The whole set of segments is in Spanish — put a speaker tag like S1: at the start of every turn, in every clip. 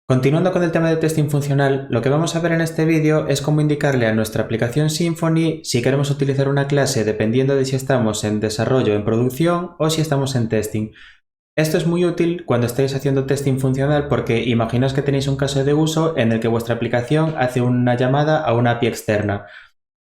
S1: Continuando con el tema de testing funcional, lo que vamos a ver en este vídeo es cómo indicarle a nuestra aplicación Symfony si queremos utilizar una clase dependiendo de si estamos en desarrollo, en producción o si estamos en testing. Esto es muy útil cuando estéis haciendo testing funcional porque imaginaos que tenéis un caso de uso en el que vuestra aplicación hace una llamada a una API externa.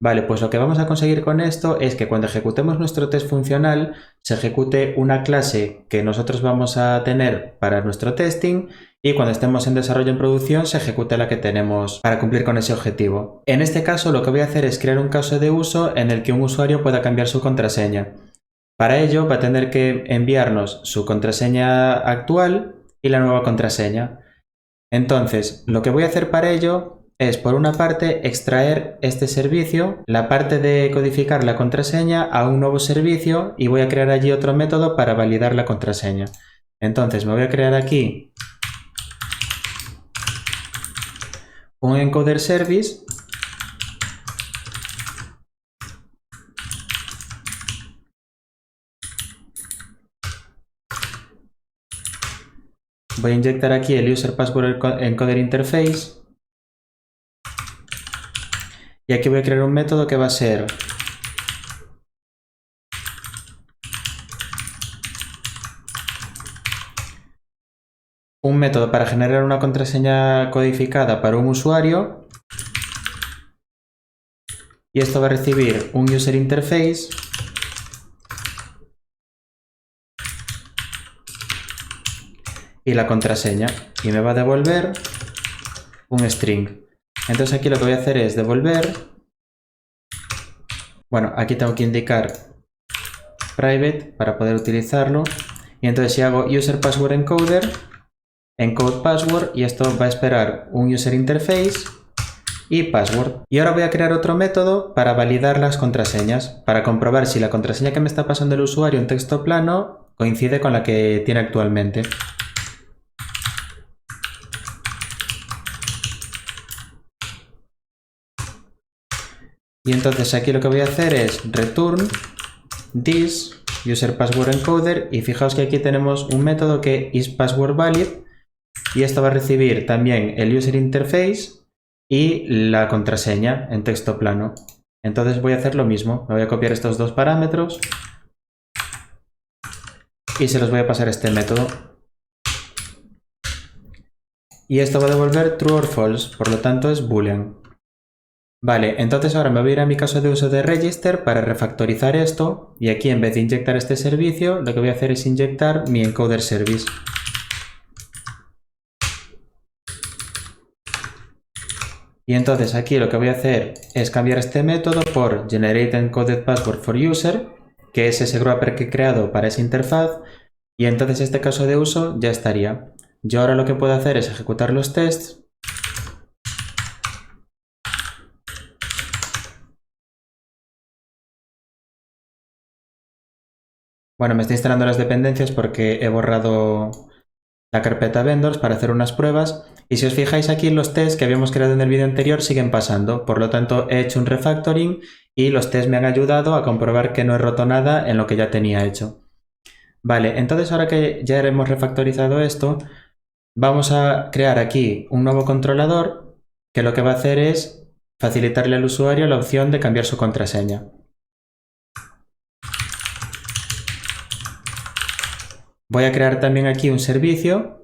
S1: Vale, pues lo que vamos a conseguir con esto es que cuando ejecutemos nuestro test funcional se ejecute una clase que nosotros vamos a tener para nuestro testing y cuando estemos en desarrollo en producción se ejecute la que tenemos para cumplir con ese objetivo. En este caso lo que voy a hacer es crear un caso de uso en el que un usuario pueda cambiar su contraseña. Para ello va a tener que enviarnos su contraseña actual y la nueva contraseña. Entonces, lo que voy a hacer para ello es, por una parte, extraer este servicio, la parte de codificar la contraseña a un nuevo servicio y voy a crear allí otro método para validar la contraseña. Entonces, me voy a crear aquí un encoder service voy a inyectar aquí el user password encoder interface y aquí voy a crear un método que va a ser un método para generar una contraseña codificada para un usuario y esto va a recibir un user interface y la contraseña y me va a devolver un string. Entonces aquí lo que voy a hacer es devolver, bueno, aquí tengo que indicar private para poder utilizarlo y entonces si hago user password encoder, encode password y esto va a esperar un user interface y password. Y ahora voy a crear otro método para validar las contraseñas, para comprobar si la contraseña que me está pasando el usuario en texto plano coincide con la que tiene actualmente. Y entonces aquí lo que voy a hacer es return this user password encoder y fijaos que aquí tenemos un método que is password valid y esto va a recibir también el user interface y la contraseña en texto plano. Entonces voy a hacer lo mismo, me voy a copiar estos dos parámetros y se los voy a pasar a este método. Y esto va a devolver true or false, por lo tanto es boolean. Vale, entonces ahora me voy a ir a mi caso de uso de register para refactorizar esto y aquí en vez de inyectar este servicio lo que voy a hacer es inyectar mi encoder service. Y entonces aquí lo que voy a hacer es cambiar este método por generate encoded password for user, que es ese wrapper que he creado para esa interfaz, y entonces este caso de uso ya estaría. Yo ahora lo que puedo hacer es ejecutar los tests. Bueno, me está instalando las dependencias porque he borrado la carpeta vendors para hacer unas pruebas y si os fijáis aquí los tests que habíamos creado en el vídeo anterior siguen pasando, por lo tanto he hecho un refactoring y los tests me han ayudado a comprobar que no he roto nada en lo que ya tenía hecho. Vale, entonces ahora que ya hemos refactorizado esto, vamos a crear aquí un nuevo controlador que lo que va a hacer es facilitarle al usuario la opción de cambiar su contraseña. Voy a crear también aquí un servicio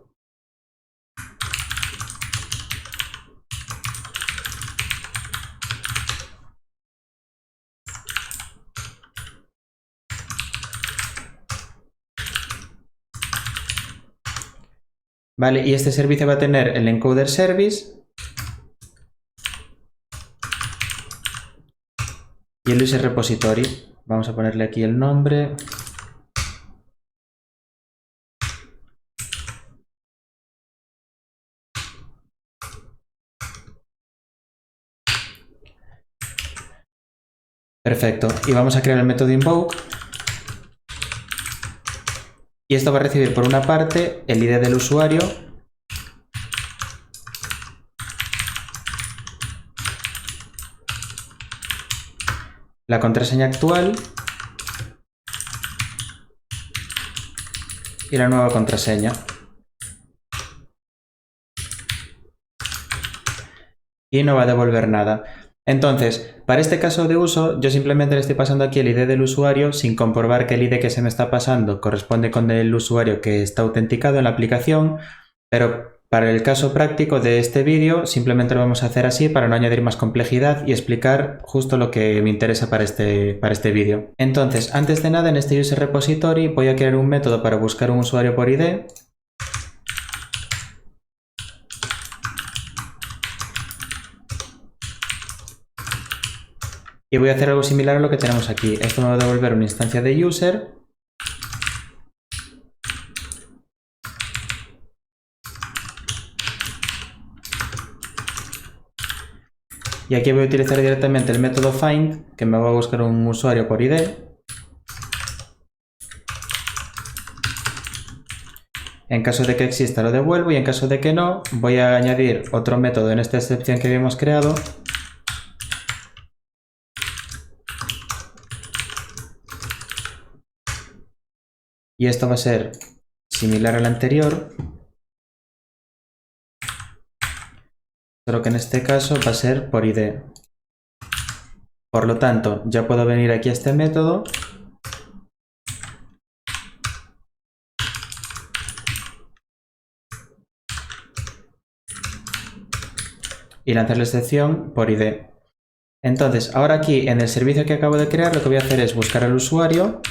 S1: vale, y este servicio va a tener el encoder service y el user repository. Vamos a ponerle aquí el nombre. Perfecto, y vamos a crear el método invoke. Y esto va a recibir por una parte el ID del usuario la contraseña actual y la nueva contraseña. y no va a devolver nada. Entonces, para este caso de uso, yo simplemente le estoy pasando aquí el ID del usuario sin comprobar que el ID que se me está pasando corresponde con el usuario que está autenticado en la aplicación, pero para el caso práctico de este vídeo simplemente lo vamos a hacer así para no añadir más complejidad y explicar justo lo que me interesa para este vídeo. Entonces, antes de nada, en este user repository voy a crear un método para buscar un usuario por ID. Y voy a hacer algo similar a lo que tenemos aquí. Esto me va a devolver una instancia de user. Y aquí voy a utilizar directamente el método find, que me va a buscar un usuario por ID. En caso de que exista lo devuelvo y en caso de que no, voy a añadir otro método en esta excepción que habíamos creado. Y esto va a ser similar al anterior, solo que en este caso va a ser por ID. Por lo tanto, ya puedo venir aquí a este método y lanzar la excepción por ID. Entonces, ahora aquí en el servicio que acabo de crear, lo que voy a hacer es buscar al usuario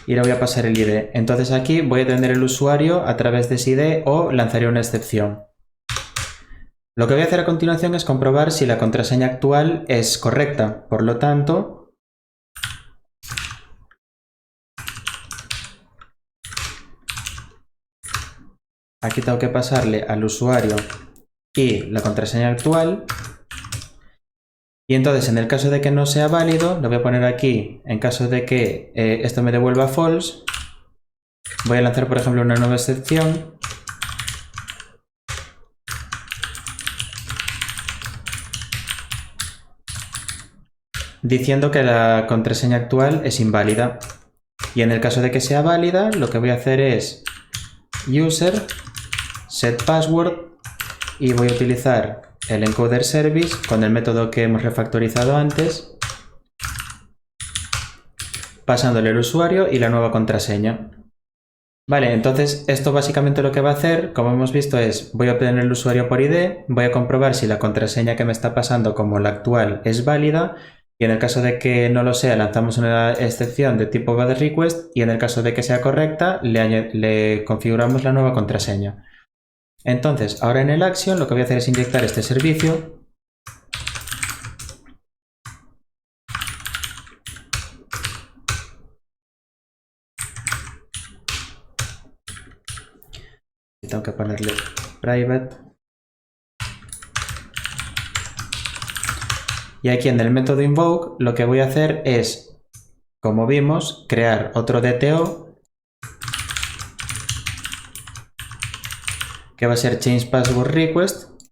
S1: y le voy a pasar el ID. Entonces aquí voy a tener el usuario a través de ese ID o lanzaré una excepción. Lo que voy a hacer a continuación es comprobar si la contraseña actual es correcta. Por lo tanto, aquí tengo que pasarle al usuario y la contraseña actual. Y entonces, en el caso de que no sea válido, lo voy a poner aquí, en caso de que esto me devuelva false, voy a lanzar, por ejemplo, una nueva excepción. Diciendo que la contraseña actual es inválida. Y en el caso de que sea válida, lo que voy a hacer es user set password y voy a utilizar el encoder service con el método que hemos refactorizado antes, pasándole el usuario y la nueva contraseña. Vale, entonces esto básicamente lo que va a hacer, como hemos visto, es voy a obtener el usuario por ID, voy a comprobar si la contraseña que me está pasando como la actual es válida y en el caso de que no lo sea lanzamos una excepción de tipo getRequest y en el caso de que sea correcta le configuramos la nueva contraseña. Entonces, ahora en el action lo que voy a hacer es inyectar este servicio y tengo que ponerle private. Y aquí en el método invoke lo que voy a hacer es, como vimos, crear otro DTO que va a ser change password request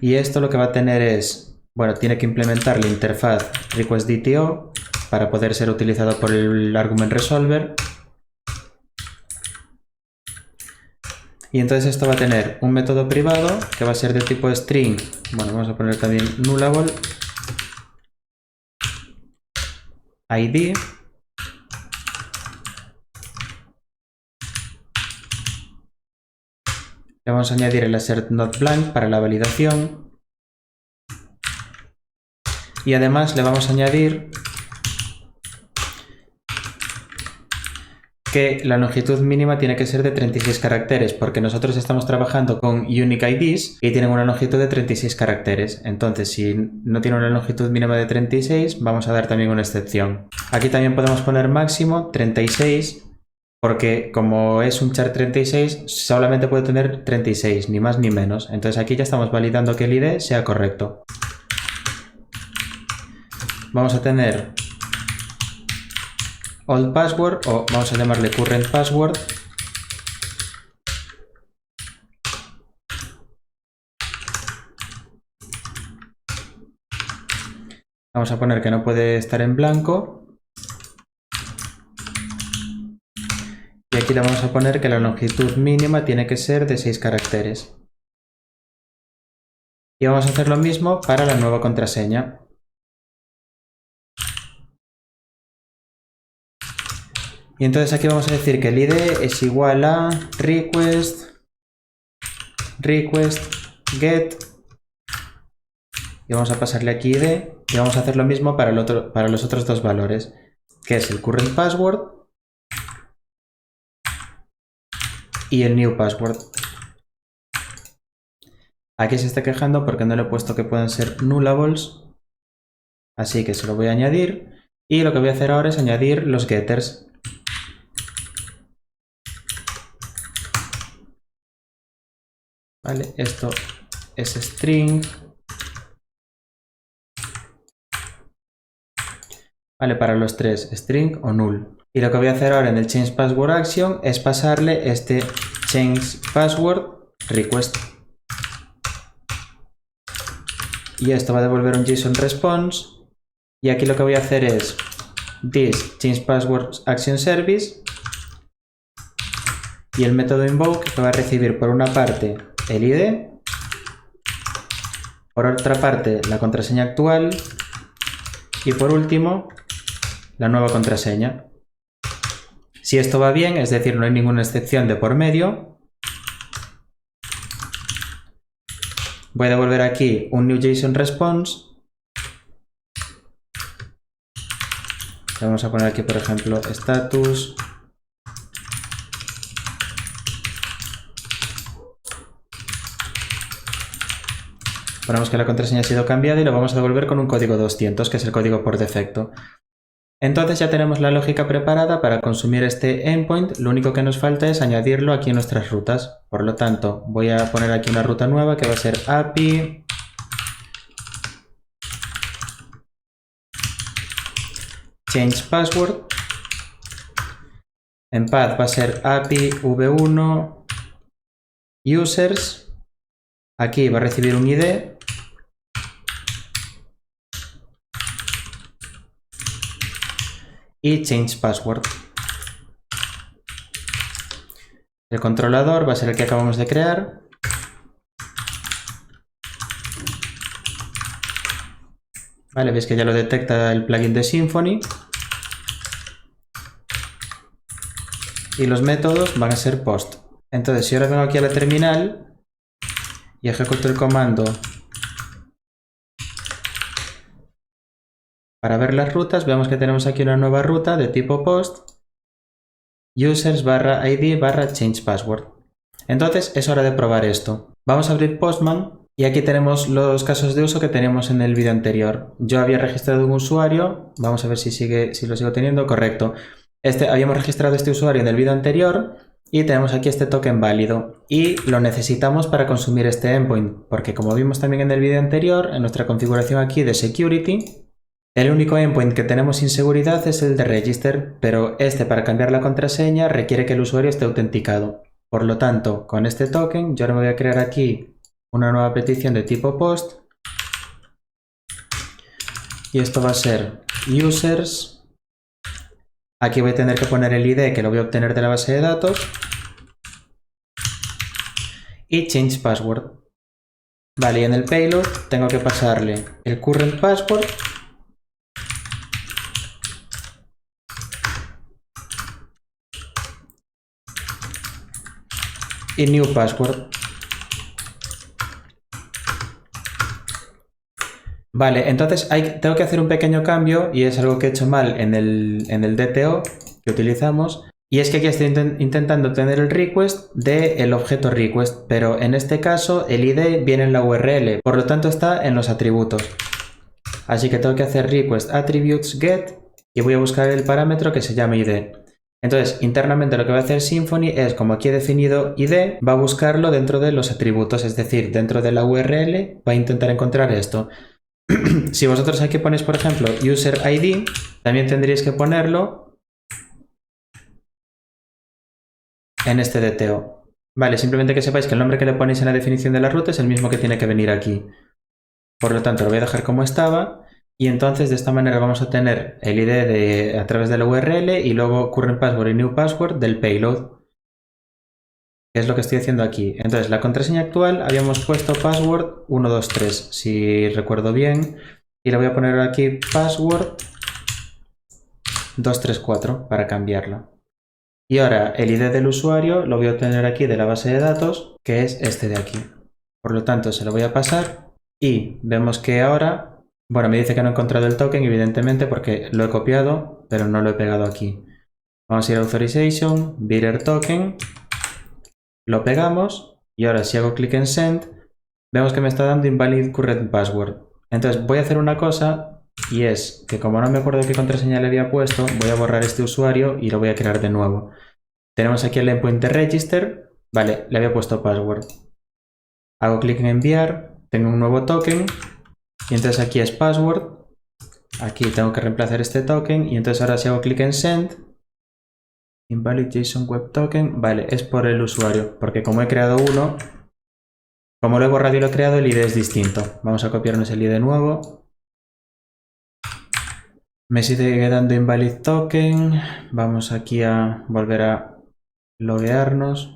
S1: y esto lo que va a tener es, bueno, tiene que implementar la interfaz request DTO para poder ser utilizado por el argument resolver. Y entonces esto va a tener un método privado que va a ser de tipo string, bueno, vamos a poner también nullable ID. Le vamos a añadir el assert not blank para la validación. Y además le vamos a añadir que la longitud mínima tiene que ser de 36 caracteres, porque nosotros estamos trabajando con Unique IDs y tienen una longitud de 36 caracteres. Entonces, si no tiene una longitud mínima de 36, vamos a dar también una excepción. Aquí también podemos poner máximo 36, porque como es un char 36, solamente puede tener 36, ni más ni menos. Entonces aquí ya estamos validando que el ID sea correcto. Vamos a tener old password, o vamos a llamarle current password. Vamos a poner que no puede estar en blanco. Y Y aquí le vamos a poner que la longitud mínima tiene que ser de 6 caracteres. Y vamos a hacer lo mismo para la nueva contraseña. Y entonces aquí vamos a decir que el ID es igual a request get. Y vamos a pasarle aquí ID. Y vamos a hacer lo mismo para los otros dos valores, que es el current password y el new password. Aquí se está quejando porque no le he puesto que puedan ser nullables, así que se lo voy a añadir. Y lo que voy a hacer ahora es añadir los getters. Vale, esto es string. Vale, para los tres, string o null. Y lo que voy a hacer ahora en el change password action es pasarle este change password request. Y esto va a devolver un JSON response. Y aquí lo que voy a hacer es this change password action service. Y el método invoke que va a recibir por una parte el ID, por otra parte la contraseña actual y por último la nueva contraseña. Si esto va bien, es decir, no hay ninguna excepción de por medio, voy a devolver aquí un new JSON response. Le vamos a poner aquí, por ejemplo, status. Ponemos que la contraseña ha sido cambiada y lo vamos a devolver con un código 200, que es el código por defecto. Entonces ya tenemos la lógica preparada para consumir este endpoint. Lo único que nos falta es añadirlo aquí en nuestras rutas. Por lo tanto, voy a poner aquí una ruta nueva que va a ser API change password. En path va a ser API v1 users. Aquí va a recibir un ID. Y change password. El controlador va a ser el que acabamos de crear. Vale, veis que ya lo detecta el plugin de Symfony. Y los métodos van a ser post. Entonces, si ahora vengo aquí a la terminal y ejecuto el comando para ver las rutas, vemos que tenemos aquí una nueva ruta de tipo post, users /id /change password. Entonces es hora de probar esto. Vamos a abrir Postman y aquí tenemos los casos de uso que teníamos en el vídeo anterior. Yo había registrado un usuario, vamos a ver si lo sigo teniendo, correcto. Habíamos registrado este usuario en el vídeo anterior y tenemos aquí este token válido y lo necesitamos para consumir este endpoint, porque como vimos también en el vídeo anterior, en nuestra configuración aquí de security, el único endpoint que tenemos sin seguridad es el de register, pero para cambiar la contraseña requiere que el usuario esté autenticado. Por lo tanto, con este token yo ahora me voy a crear aquí una nueva petición de tipo post y esto va a ser users. Aquí voy a tener que poner el ID que lo voy a obtener de la base de datos y change password. Vale, y en el payload tengo que pasarle el current password y new password. Vale, entonces tengo que hacer un pequeño cambio y es algo que he hecho mal en el DTO que utilizamos. Y es que aquí estoy intentando tener el request del objeto request, pero en este caso el ID viene en la URL, por lo tanto está en los atributos. Así que tengo que hacer request attributes get y voy a buscar el parámetro que se llama ID. Entonces, internamente lo que va a hacer Symfony es, como aquí he definido ID, va a buscarlo dentro de los atributos, es decir, dentro de la URL va a intentar encontrar esto. Si vosotros aquí ponéis, por ejemplo, user ID, también tendríais que ponerlo en este DTO. Vale, simplemente que sepáis que el nombre que le ponéis en la definición de la ruta es el mismo que tiene que venir aquí. Por lo tanto, lo voy a dejar como estaba Y entonces de esta manera vamos a tener el ID a través de la URL y luego current password y new password del payload, que es lo que estoy haciendo aquí. Entonces la contraseña actual habíamos puesto password 123, si recuerdo bien, y le voy a poner aquí password 234 para cambiarla. Y ahora el ID del usuario lo voy a obtener aquí de la base de datos, que es este de aquí. Por lo tanto, se lo voy a pasar y vemos que ahora, bueno, me dice que no he encontrado el token, evidentemente, porque lo he copiado, pero no lo he pegado aquí. Vamos a ir a Authorization, Bearer Token, lo pegamos y ahora si hago clic en Send, vemos que me está dando Invalid Current Password. Entonces voy a hacer una cosa y es que como no me acuerdo qué contraseña le había puesto, voy a borrar este usuario y lo voy a crear de nuevo. Tenemos aquí el endpoint de register, vale, le había puesto password. Hago clic en enviar, tengo un nuevo token y entonces aquí es password. Aquí tengo que reemplazar este token y entonces ahora si hago clic en send, invalid JSON web token, vale, es por el usuario, porque como he creado uno, como lo he borrado y lo he creado, el ID es distinto. Vamos a copiarnos el ID de nuevo. Me sigue dando invalid token, vamos aquí a volver a loguearnos.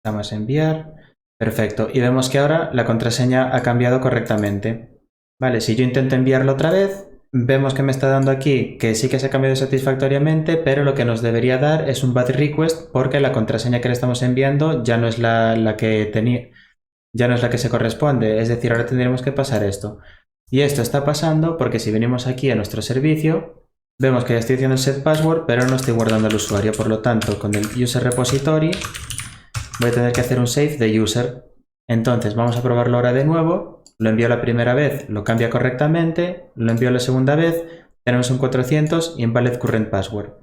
S1: Damos a enviar. Perfecto. Y vemos que ahora la contraseña ha cambiado correctamente. Vale, si yo intento enviarlo otra vez, vemos que me está dando aquí que sí que se ha cambiado satisfactoriamente, pero lo que nos debería dar es un bad request porque la contraseña que le estamos enviando ya no es la que tenía, ya no es la que se corresponde. Es decir, ahora tendríamos que pasar esto. Y esto está pasando porque si venimos aquí a nuestro servicio, vemos que ya estoy haciendo el set password, pero no estoy guardando al usuario. Por lo tanto, con el user repository voy a tener que hacer un save de user. Entonces vamos a probarlo ahora de nuevo. Lo envío la primera vez, lo cambia correctamente. Lo envío la segunda vez, tenemos un 400 y invalid current password.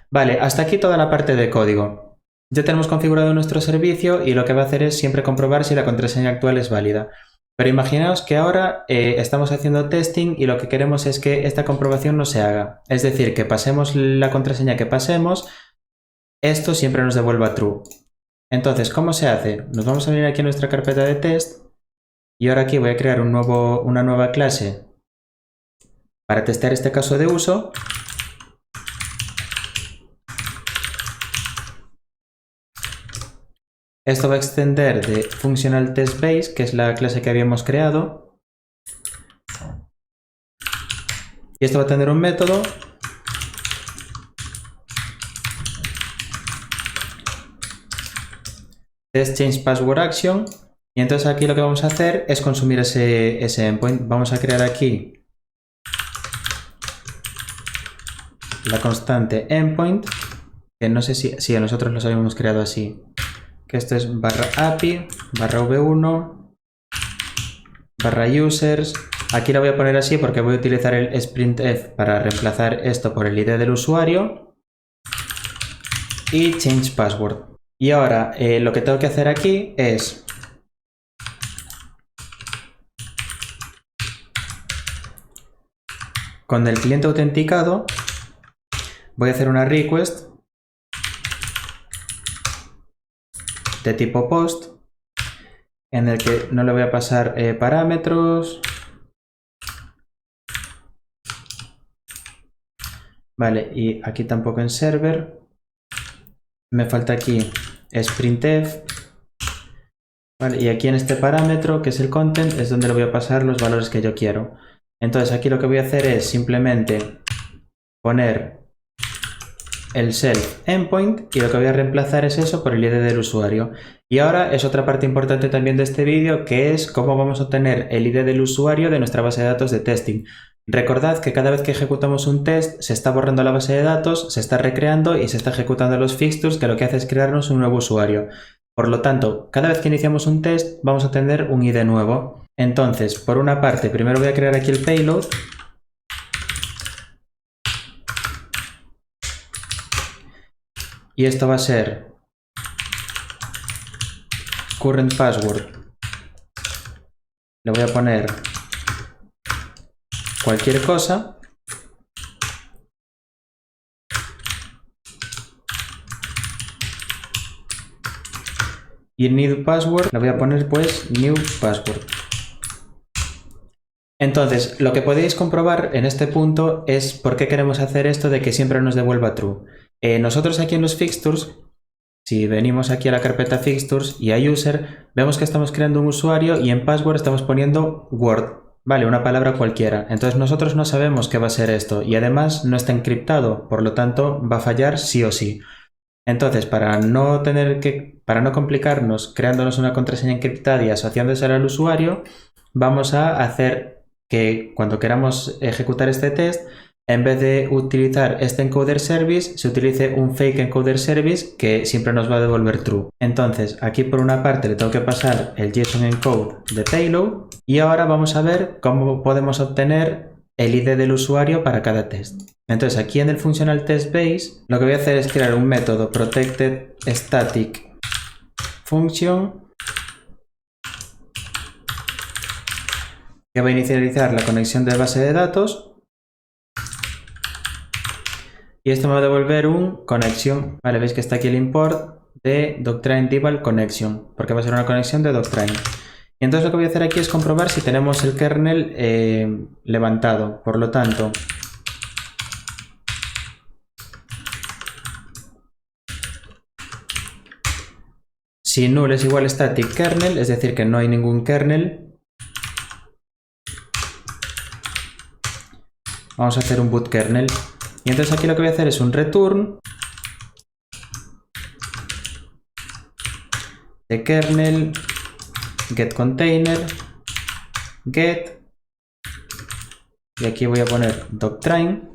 S1: Vale, hasta aquí toda la parte de código. Ya tenemos configurado nuestro servicio y lo que va a hacer es siempre comprobar si la contraseña actual es válida. Pero imaginaos que ahora estamos haciendo testing y lo que queremos es que esta comprobación no se haga. Es decir, que pasemos la contraseña que pasemos, esto siempre nos devuelva true. Entonces, ¿cómo se hace? Nos vamos a venir aquí a nuestra carpeta de test y ahora aquí voy a crear una nueva clase para testear este caso de uso. Esto va a extender de Functional Test Base, que es la clase que habíamos creado. Y esto va a tener un método test change password action. Y entonces aquí lo que vamos a hacer es consumir ese endpoint. Vamos a crear aquí la constante endpoint, que no sé si a nosotros los habíamos creado así. Que esto es barra API, barra v1, barra users. Aquí lo voy a poner así porque voy a utilizar el sprintf para reemplazar esto por el ID del usuario. Y change password. Y ahora lo que tengo que hacer aquí es con el cliente autenticado voy a hacer una request de tipo post en el que no le voy a pasar parámetros. Vale, y aquí tampoco en server. Me falta aquí sprintf. Vale, y aquí en este parámetro, que es el content, es donde le voy a pasar los valores que yo quiero. Entonces aquí lo que voy a hacer es simplemente poner el self endpoint y lo que voy a reemplazar es eso por el ID del usuario. Y ahora es otra parte importante también de este vídeo, que es cómo vamos a obtener el ID del usuario de nuestra base de datos de testing. Recordad que cada vez que ejecutamos un test se está borrando la base de datos, se está recreando y se está ejecutando los fixtures, que lo que hace es crearnos un nuevo usuario. Por lo tanto, cada vez que iniciamos un test vamos a tener un ID nuevo. Entonces, por una parte, primero voy a crear aquí el payload. Y esto va a ser current password. Le voy a poner cualquier cosa. Y en new password le voy a poner pues new password. Entonces, lo que podéis comprobar en este punto es por qué queremos hacer esto de que siempre nos devuelva true. Nosotros aquí en los fixtures, si venimos aquí a la carpeta fixtures y a user, vemos que estamos creando un usuario y en password estamos poniendo word, vale, una palabra cualquiera. Entonces nosotros no sabemos qué va a ser esto y además no está encriptado, por lo tanto va a fallar sí o sí. Entonces, para no complicarnos creándonos una contraseña encriptada y asociándosela al usuario, vamos a hacer que cuando queramos ejecutar este test, en vez de utilizar este encoder service, se utilice un fake encoder service que siempre nos va a devolver true. Entonces, aquí por una parte le tengo que pasar el JSON encode de payload y ahora vamos a ver cómo podemos obtener el ID del usuario para cada test. Entonces, aquí en el funcional test base, lo que voy a hacer es crear un método protected static function que va a inicializar la conexión de base de datos y esto me va a devolver un connection. Vale, veis que está aquí el import de doctrine deval connection porque va a ser una conexión de doctrine. Y entonces lo que voy a hacer aquí es comprobar si tenemos el kernel levantado. Por lo tanto, si null es igual static kernel, es decir que no hay ningún kernel, vamos a hacer un boot kernel. Y entonces aquí lo que voy a hacer es un return de kernel get container get y aquí voy a poner doctrine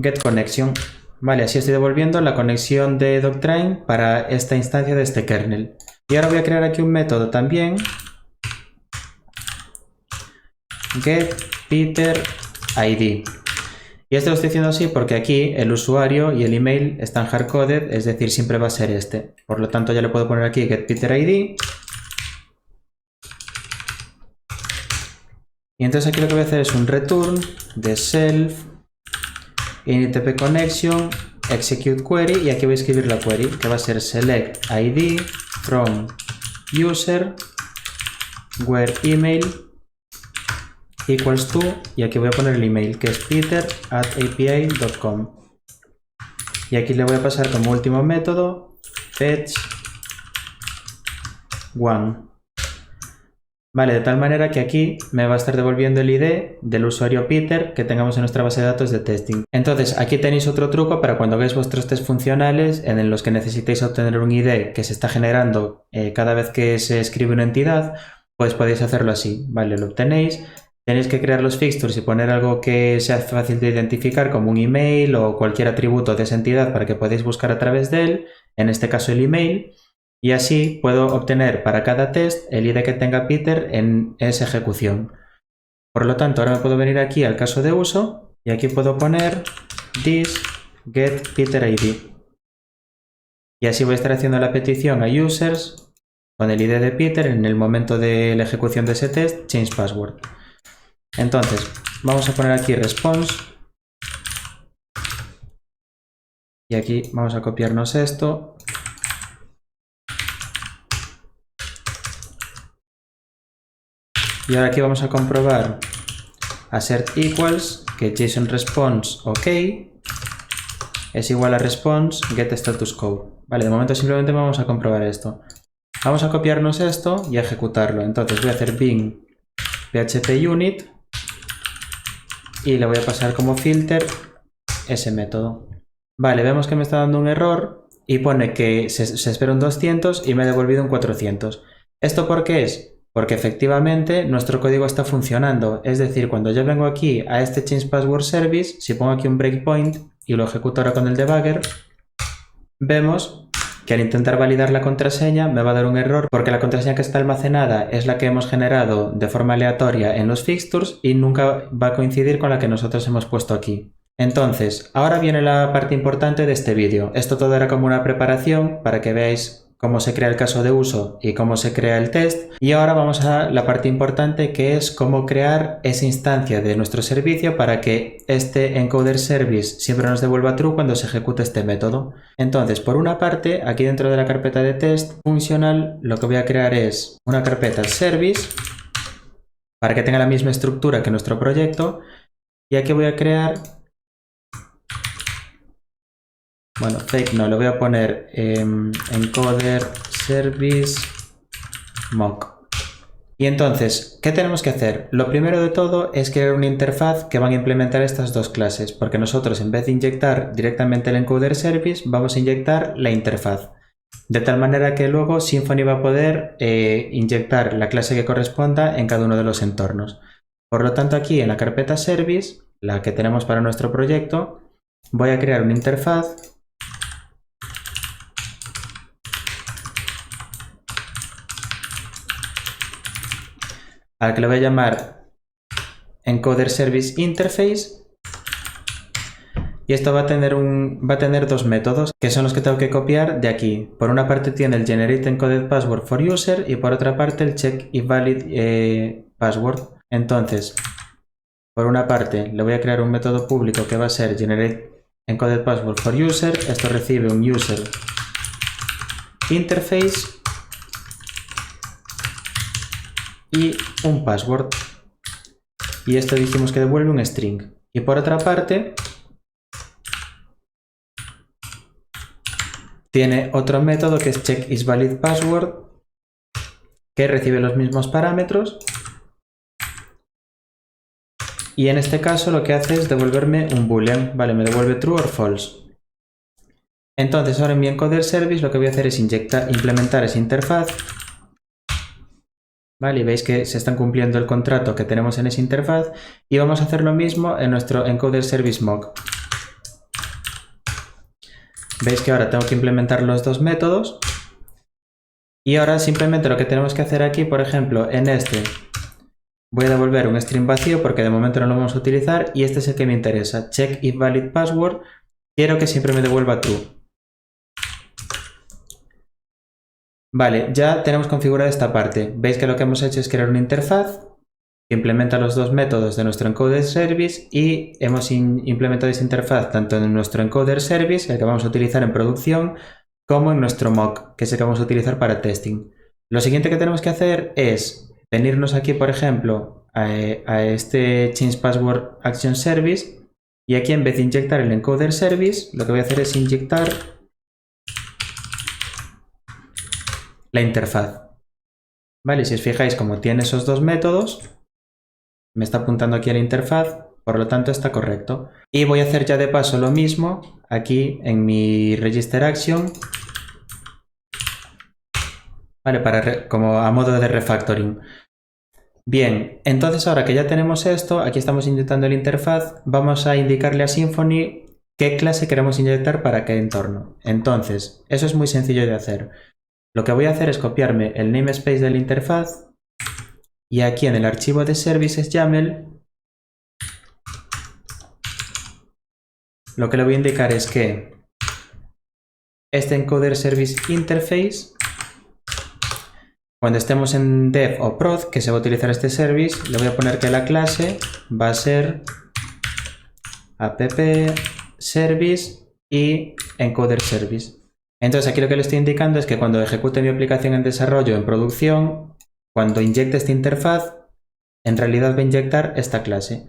S1: get connection. Vale, así estoy devolviendo la conexión de doctrine para esta instancia de este kernel. Y ahora voy a crear aquí un método también get Peter ID. Y esto lo estoy haciendo así porque aquí el usuario y el email están hardcoded, es decir, siempre va a ser este. Por lo tanto, ya le puedo poner aquí get Peter ID. Y entonces aquí lo que voy a hacer es un return de self initp connection execute query y aquí voy a escribir la query que va a ser select ID from user where email equals to, y aquí voy a poner el email que es peter@api.com y aquí le voy a pasar como último método fetch one. Vale, de tal manera que aquí me va a estar devolviendo el ID del usuario Peter que tengamos en nuestra base de datos de testing. Entonces aquí tenéis otro truco para cuando hagáis vuestros test funcionales en los que necesitéis obtener un ID que se está generando cada vez que se escribe una entidad, pues podéis hacerlo así. Vale, lo obtenéis. Tenéis que crear los fixtures y poner algo que sea fácil de identificar como un email o cualquier atributo de esa entidad para que podáis buscar a través de él, en este caso el email, y así puedo obtener para cada test el ID que tenga Peter en esa ejecución. Por lo tanto, ahora me puedo venir aquí al caso de uso y aquí puedo poner this get Peter ID. Y así voy a estar haciendo la petición a users con el ID de Peter en el momento de la ejecución de ese test, change password. Entonces, vamos a poner aquí response y aquí vamos a copiarnos esto y ahora aquí vamos a comprobar assert equals que JSON response ok es igual a response get status code. Vale, de momento simplemente vamos a comprobar esto. Vamos a copiarnos esto y a ejecutarlo. Entonces voy a hacer bin php unit y le voy a pasar como filter ese método. Vale, vemos que me está dando un error y pone que se espera un 200 y me ha devolvido un 400. ¿Esto por qué es? Porque efectivamente nuestro código está funcionando. Es decir, cuando yo vengo aquí a este change password service, si pongo aquí un breakpoint y lo ejecuto ahora con el debugger, vemos que al intentar validar la contraseña me va a dar un error porque la contraseña que está almacenada es la que hemos generado de forma aleatoria en los fixtures y nunca va a coincidir con la que nosotros hemos puesto aquí. Entonces, ahora viene la parte importante de este vídeo. Esto todo era como una preparación para que veáis cómo se crea el caso de uso y cómo se crea el test. Y ahora vamos a la parte importante, que es cómo crear esa instancia de nuestro servicio para que este encoder service siempre nos devuelva true cuando se ejecute este método. Entonces, por una parte, aquí dentro de la carpeta de test funcional, lo que voy a crear es una carpeta service para que tenga la misma estructura que nuestro proyecto. Y aquí voy a crear, bueno, fake no, lo voy a poner encoder service mock. Y entonces, ¿qué tenemos que hacer? Lo primero de todo es crear una interfaz que van a implementar estas dos clases, porque nosotros, en vez de inyectar directamente el encoder service, vamos a inyectar la interfaz. De tal manera que luego Symfony va a poder inyectar la clase que corresponda en cada uno de los entornos. Por lo tanto, aquí en la carpeta service, la que tenemos para nuestro proyecto, voy a crear una interfaz a la que le voy a llamar encoder service interface. Y esto va a tener dos métodos, que son los que tengo que copiar de aquí. Por una parte tiene el generate encoded password for user y por otra parte el check if valid password. Entonces, por una parte le voy a crear un método público que va a ser generate encoded password for user. Esto recibe un user interface y un password. Y esto dijimos que devuelve un string. Y por otra parte tiene otro método que es checkIsValidPassword, que recibe los mismos parámetros y en este caso lo que hace es devolverme un boolean, vale, me devuelve true or false. Entonces ahora en mi encoder service lo que voy a hacer es implementar esa interfaz, vale, y veis que se están cumpliendo el contrato que tenemos en esa interfaz y vamos a hacer lo mismo en nuestro encoder service mock. Veis que ahora tengo que implementar los dos métodos y ahora simplemente lo que tenemos que hacer aquí, por ejemplo, en este voy a devolver un string vacío porque de momento no lo vamos a utilizar y este es el que me interesa, check if valid password, quiero que siempre me devuelva true. Vale, ya tenemos configurada esta parte. Veis que lo que hemos hecho es crear una interfaz que implementa los dos métodos de nuestro encoder service y hemos implementado esa interfaz tanto en nuestro encoder service, el que vamos a utilizar en producción, como en nuestro mock, que es el que vamos a utilizar para testing. Lo siguiente que tenemos que hacer es venirnos aquí, por ejemplo, a este change password action service y aquí en vez de inyectar el encoder service, lo que voy a hacer es inyectar la interfaz. Vale, si os fijáis, como tiene esos dos métodos, me está apuntando aquí a la interfaz, por lo tanto está correcto. Y voy a hacer ya de paso lo mismo aquí en mi register action, vale, como a modo de refactoring. Bien, entonces ahora que ya tenemos esto, aquí estamos inyectando la interfaz, vamos a indicarle a Symfony qué clase queremos inyectar para qué entorno. Entonces, eso es muy sencillo de hacer. Lo que voy a hacer es copiarme el namespace de la interfaz y aquí en el archivo de services YAML lo que le voy a indicar es que este encoder service interface, cuando estemos en dev o prod, que se va a utilizar este service, le voy a poner que la clase va a ser app service y encoder service. Entonces aquí lo que le estoy indicando es que cuando ejecute mi aplicación en desarrollo en producción, cuando inyecte esta interfaz, en realidad va a inyectar esta clase.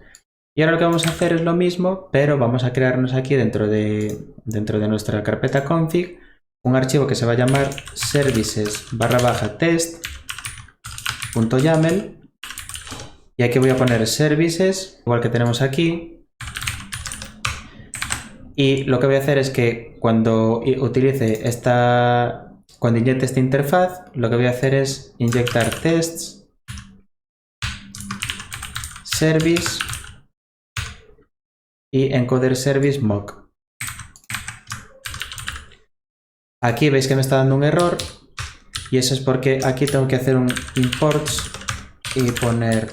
S1: Y ahora lo que vamos a hacer es lo mismo, pero vamos a crearnos aquí dentro de nuestra carpeta config un archivo que se va a llamar services/test.yaml y aquí voy a poner services, igual que tenemos aquí. Y lo que voy a hacer es que cuando inyecte esta interfaz, lo que voy a hacer es inyectar tests service y encoder service mock. Aquí veis que me está dando un error y eso es porque aquí tengo que hacer un imports y poner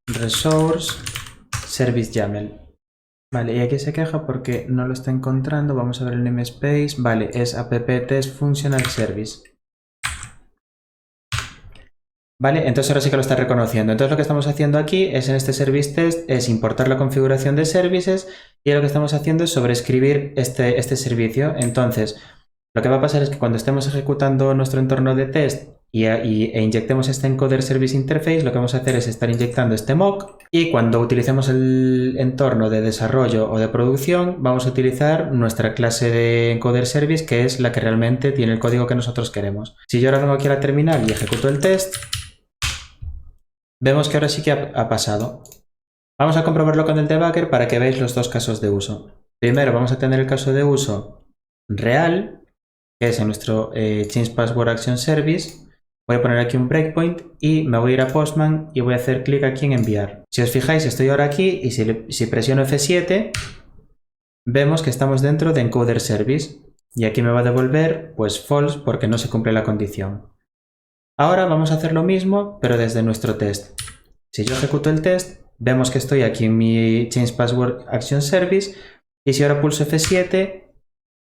S1: resource service YAML. Vale, y aquí se queja porque no lo está encontrando. Vamos a ver el namespace. Vale, es app-test-functional-service. Vale, entonces ahora sí que lo está reconociendo. Entonces lo que estamos haciendo aquí es en este service test es importar la configuración de services y lo que estamos haciendo es sobreescribir este servicio. Entonces lo que va a pasar es que cuando estemos ejecutando nuestro entorno de test e inyectemos este encoder service interface, lo que vamos a hacer es estar inyectando este mock y cuando utilicemos el entorno de desarrollo o de producción vamos a utilizar nuestra clase de encoder service, que es la que realmente tiene el código que nosotros queremos. Si yo ahora vengo aquí a la terminal y ejecuto el test, vemos que ahora sí que ha pasado. Vamos a comprobarlo con el debugger para que veáis los dos casos de uso. Primero vamos a tener el caso de uso real, que es en nuestro Change Password Action Service. Voy a poner aquí un breakpoint y me voy a ir a Postman y voy a hacer clic aquí en enviar. Si os fijáis, estoy ahora aquí y si presiono F7, vemos que estamos dentro de Encoder Service. Y aquí me va a devolver pues false porque no se cumple la condición. Ahora vamos a hacer lo mismo, pero desde nuestro test. Si yo ejecuto el test, vemos que estoy aquí en mi Change Password Action Service y si ahora pulso F7,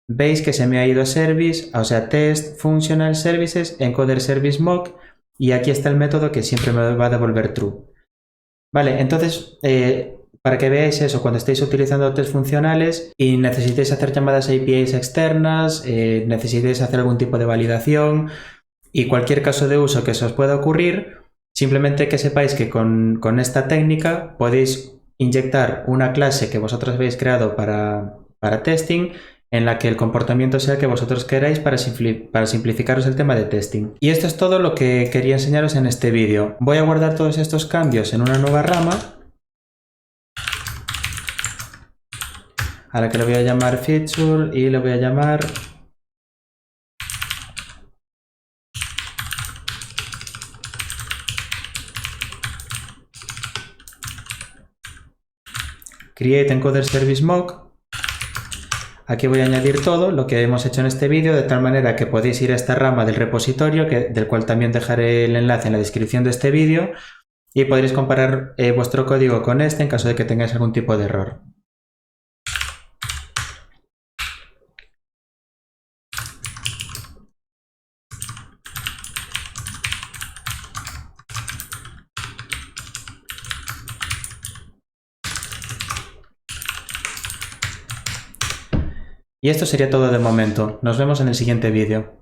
S1: veis que se me ha ido a Service, o sea, Test, Functional Services, Encoder Service Mock y aquí está el método que siempre me va a devolver True. Vale, entonces, para que veáis eso, cuando estéis utilizando test funcionales y necesitéis hacer llamadas a APIs externas, necesitéis hacer algún tipo de validación, y cualquier caso de uso que se os pueda ocurrir, simplemente que sepáis que con esta técnica podéis inyectar una clase que vosotros habéis creado para testing en la que el comportamiento sea que vosotros queráis para simplificaros el tema de testing. Y esto es todo lo que quería enseñaros en este vídeo. Voy a guardar todos estos cambios en una nueva rama a la que le voy a llamar feature y le voy a llamar create encoder service mock. Aquí voy a añadir todo lo que hemos hecho en este vídeo, de tal manera que podéis ir a esta rama del repositorio, del cual también dejaré el enlace en la descripción de este vídeo, y podréis comparar vuestro código con este en caso de que tengáis algún tipo de error. Y esto sería todo de momento. Nos vemos en el siguiente vídeo.